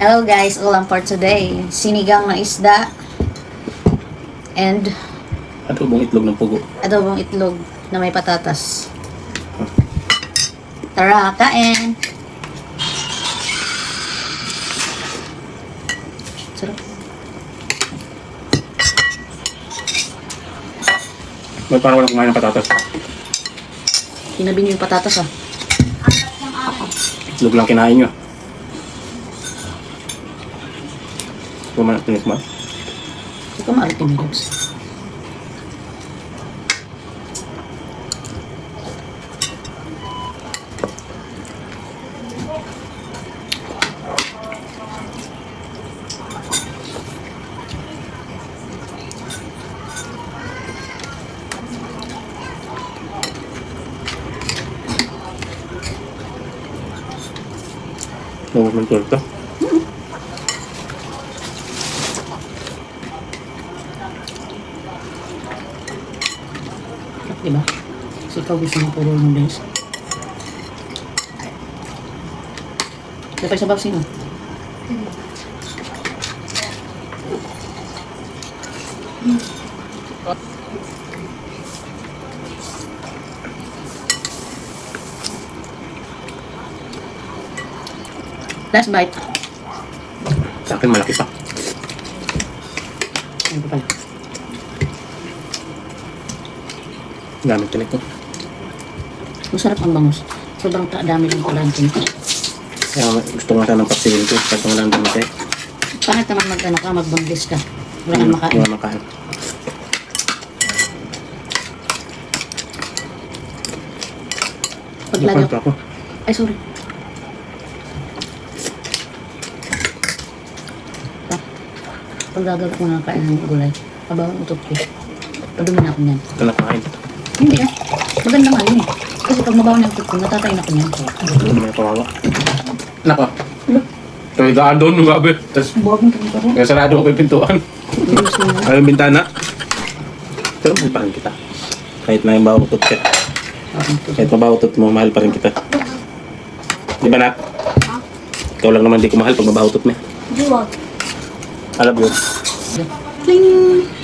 Hello guys, ulam for today. Sinigang na isda and Adobong itlog ng pugo. adobong itlog na may patatas. Tara, kain! Sarap. May parang walang kumain ng patatas. Tinabi niyo yung patatas ah. Itlog lang kinain nyo. Kumain tinik mo. Hindi ko maalit yung ribs. Huwag mong torta. Diba? Kasi ikaw gusto mo puro ng beans. Dapat sa babsing mo. Last bite. Sa akin malaki pa. Ano pa pala? Gamit tinik ko. Masarap ang bangus. Sobrang dami lang pala ang tinik. Kaya gusto nga sanang paksihin ko. Kasi wala nang damit eh. Pangit naman magbanglis ka. Wala kang makain. Wala makain. Paglagay Nakwento ako. Ay, sorry. Pag gagawin ko na kain ng gulay, habang utot ko, padumi na ako niyan. Ito na kumain. Hindi ah. Maganda nga yun eh. Kasi pag mabaw na yung utot ko, natatay na ako niyan. Ito may kawawa. Nako. Ito igaan doon. Gabi. Tapos Buwag mo ito ko. kaya sarado ko yung pintuan. Ay, yung bintana. Pero mahal pa rin kita. Kahit na yung bawutot ka. Kahit mabawutot mo, mahal pa rin kita. Di ba na? Ikaw lang naman di ko mahal pag mabawutot mo. Di wag. I love you. Cling!